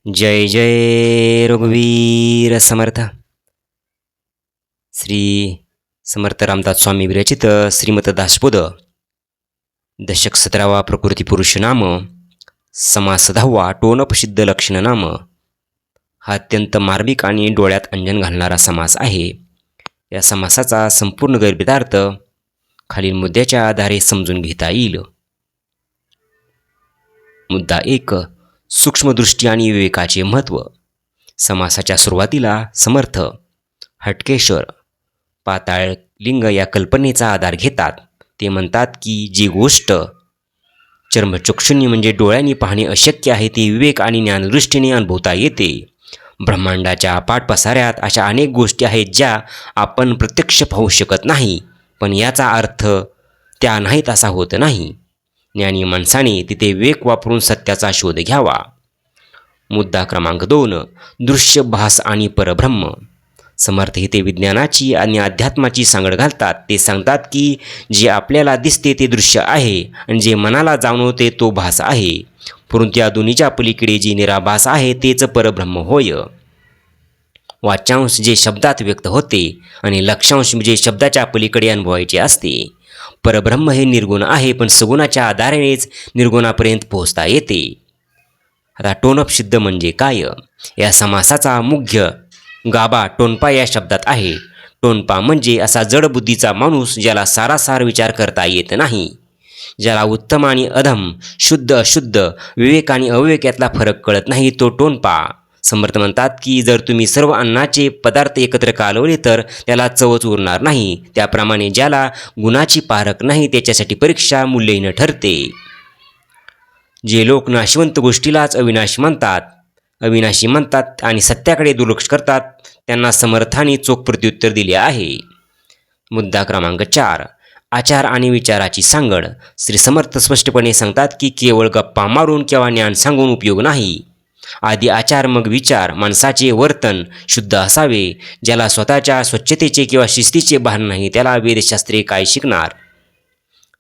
जय जय रघुवीर समर्थ. श्री समर्थ रामदास स्वामी विरचित श्रीमत दासबोध दशक 17वा प्रकृती पुरुष नाम समास 10वा टोनपसिद्ध लक्षण नाम. हा अत्यंत मार्मिक आणि डोळ्यात अंजन घालणारा समास आहे. या समासाचा संपूर्ण गर्भितार्थ खालील मुद्द्याच्या आधारे समजून घेता येईल. मुद्दा 1. सूक्ष्मदृष्टी आणि विवेकाचे महत्त्व. समासाच्या सुरुवातीला समर्थ, हटकेश्वर, पाताळ लिंग या कल्पनेचा आधार घेतात. ते म्हणतात की जी गोष्ट चर्मचक्षुंनी म्हणजे डोळ्यांनी पाहणे अशक्य आहे ती विवेक आणि ज्ञानदृष्टीने अनुभवता येते. ब्रह्मांडाच्या अपाट पसाऱ्यात अशा अनेक गोष्टी आहेत ज्या आपण प्रत्यक्ष पाहू शकत नाही, पण याचा अर्थ त्या नाहीत असा होत नाही. ज्ञानी माणसाने तिथे विवेक वापरून सत्याचा शोध घ्यावा. मुद्दा क्रमांक 2. दृश्य, भास आणि परब्रह्म. समर्थ इथे विज्ञानाची आणि अध्यात्माची सांगड घालतात. ते सांगतात की जे आपल्याला दिसते ते दृश्य आहे आणि जे मनाला जाणवते तो भास आहे, परंतु या दोन्हीच्या पलीकडे जे निराभास आहे तेच परब्रह्म होय. वाच्यांश जे शब्दात व्यक्त होते आणि लक्षांश जे शब्दाच्या पलीकडे अनुभवायचे असते. परब्रह्म हे निर्गुण आहे, पण सगुणाच्या आधारेनेच निर्गुणापर्यंत पोहोचता येते. आता टोनपसिद्ध म्हणजे काय? या समासाचा मुख्य गाभा टोनपा या शब्दात आहे. टोनपा म्हणजे असा जडबुद्धीचा माणूस ज्याला सारासार विचार करता येत नाही, ज्याला उत्तम आणि अधम, शुद्ध अशुद्ध, विवेक आणि अविवेक यातला फरक कळत नाही, तो टोनपा. समर्थ म्हणतात की जर तुम्ही सर्व अन्नाचे पदार्थ एकत्र कालवले तर त्याला चवच उरणार नाही. त्याप्रमाणे ज्याला गुणाची पारख नाही त्याच्यासाठी परीक्षा मूल्यहीन ठरते. जे लोक नाशवंत गोष्टीलाच अविनाशी म्हणतात आणि सत्याकडे दुर्लक्ष करतात त्यांना समर्थाने चोख प्रत्युत्तर दिले आहे. मुद्दा क्रमांक 4. आचार आणि विचाराची सांगड. श्री समर्थ स्पष्टपणे सांगतात की केवळ गप्पा मारून किंवा ज्ञान सांगून उपयोग नाही. आधी आचार मग विचार. माणसाचे वर्तन शुद्ध असावे. ज्याला स्वतःच्या स्वच्छतेचे किंवा शिस्तीचे भान नाही त्याला वेदशास्त्रे काय शिकणार.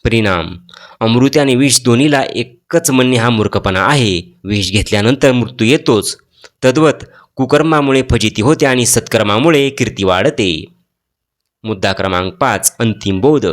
परिणाम अमृत आणि विष दोन्हीला एकच म्हणणे हा मूर्खपणा आहे. विष घेतल्यानंतर मृत्यू येतोच. तद्वत कुकर्मामुळे फजिती होते आणि सत्कर्मामुळे कीर्ती वाढते. मुद्दा क्रमांक 5. अंतिम बोध.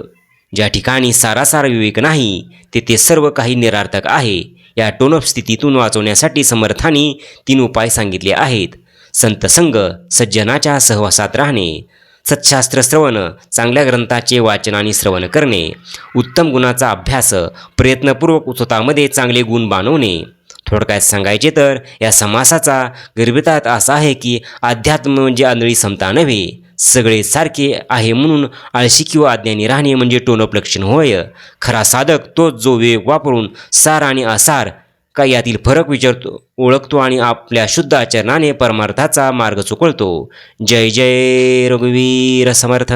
ज्या ठिकाणी सारासार विवेक नाही तेथे सर्व काही निरार्थक आहे. या टोनप स्थितीतून वाचवण्यासाठी समर्थांनी 3 उपाय सांगितले आहेत. संत संग, सज्जनाच्या सहवासात राहणे, सत्शास्त्र श्रवण, चांगल्या ग्रंथाचे वाचन आणि श्रवण करणे, उत्तम गुणाचा अभ्यास, प्रयत्नपूर्वक स्वतःमध्ये चांगले गुण बाणवणे. थोडक्यात सांगायचे तर या समासाचा गर्भितार्थ असा आहे की अध्यात्म म्हणजे आंधळी समता नव्हे. सगळे सारखे आहे म्हणून आळशी किंवा अज्ञानी राहणे म्हणजे टोनप लक्षण होय. खरा साधक तोच जो विवेक वापरून सार आणि असार का यातील फरक विचारतो, ओळखतो आणि आपल्या शुद्ध आचरणाने परमार्थाचा मार्ग चुकवतो. जय जय रघुवीर समर्थ.